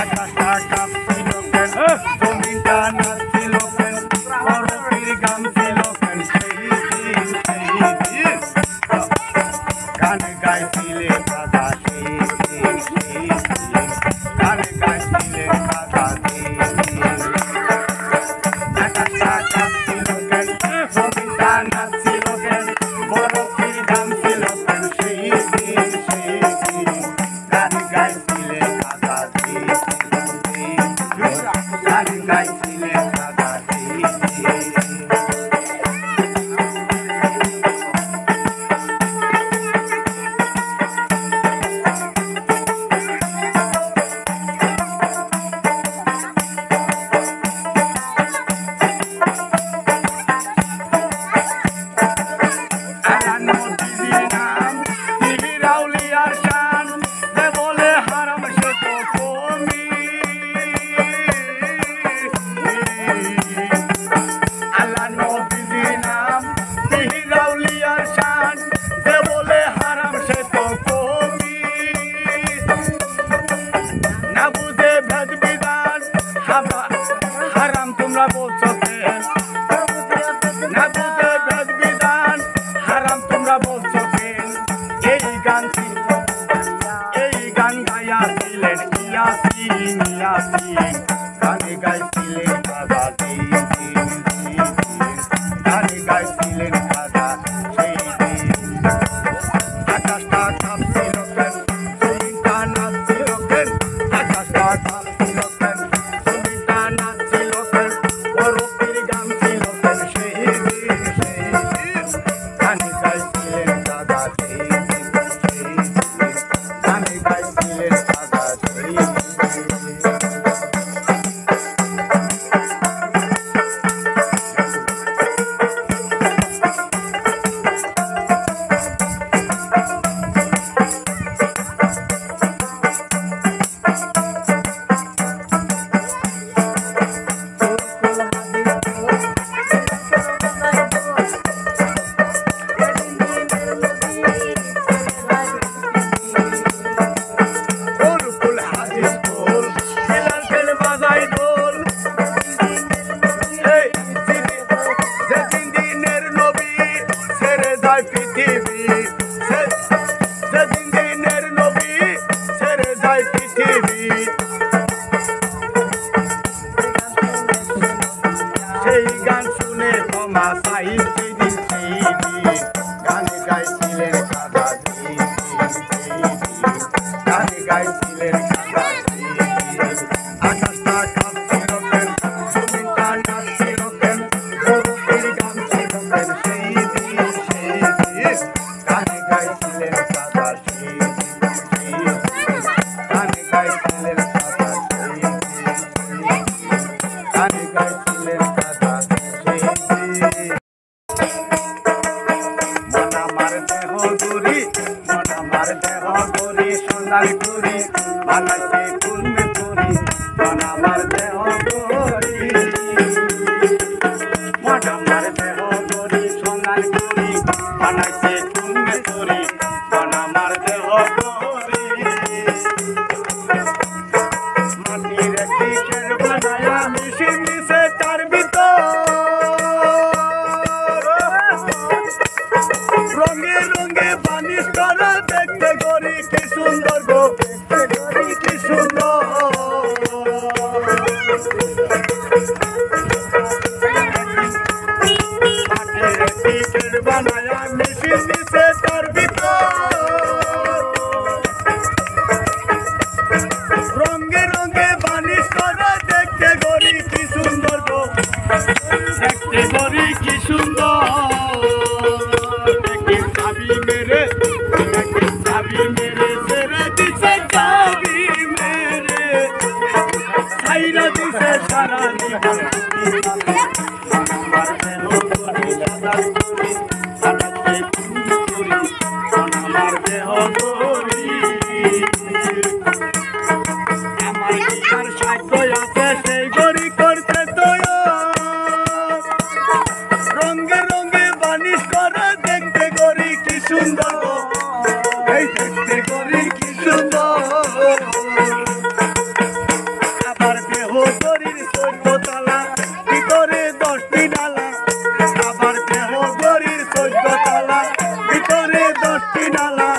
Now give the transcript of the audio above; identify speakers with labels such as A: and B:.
A: আকাশটা কাঁপছিল কেন জমিনটা নাচছিল কেন বরফের গান ছিল কেন সেই দিন গান গাইছিলে দাদা সেই দিন গান গাইছিলে দাদা সেই আকাশটা কাঁপছিল কেন জমিনটা নাচছিল কেন বরফের গান ছিল কেন সেই দিন গান গাইছিলে দাদা সেই গান গাইছিলে দাদা সেই গানে গাইছিলেন দাদা গানে গাইছিলেন দাদা সেই আকাশটা কাঁপছিল কেন জমিনটা নাচছিল কেন আকাশটা কাঁপছিল কেন জমিনটা নাচছিল কেন বরফের গান ছিল কেন সেই গানে গাইছিলেন দাদা সেই গানে গাইছিলেন দাদা সেই সেই গান শুনে ক্ষমা চাইছি গানে গাইছিলেন দাদা গানে গাইছিলেন দাদা আকাশটা কাঁপছিল কেন জমিনটা নাচছিল কেন বরফের গান ছিল কেন সেই গানে গাইছিলেন দাদা গানে গাইছিলেন দাদা গানে গাইছিলেন দাদা মন আমার দেহ গুরি সোনার গুরি বানাইছে কুলমে গুরি মন আমার দেহ গুরি মন আমার দেহ গুরি সোনার গুরি বানাইছে কুলমে গুরি মন আমার দেহ গুরি মাটির টিকের বানায়া মিশে মিশে তার ভিতর রঙে রঙে বানিশ করা দেখতে গরি কি সুন্দর গো কি সুন্দর মাটির টিকের বানায়া মিশে মিশে তার ভিতর রঙে রঙে বানিশ করা দেখতে গরি কি সুন্দর গো দেখতে গরি কি সুন্দর चाबी मेरे तेरे दिसे चाबी मेरे साइरा दिसे सारा मारते हो गोरी दादा गोरी सनते गोरी सोना मारते हो गोरी আমার কি আর সাধ্য আছে সেই গরি করতে তোয় রঙে রঙে বানিশ করা দেখতে গরি কি সুন্দর দেখতে গরি কি সুন্দর ভিতরে 10টি ডালা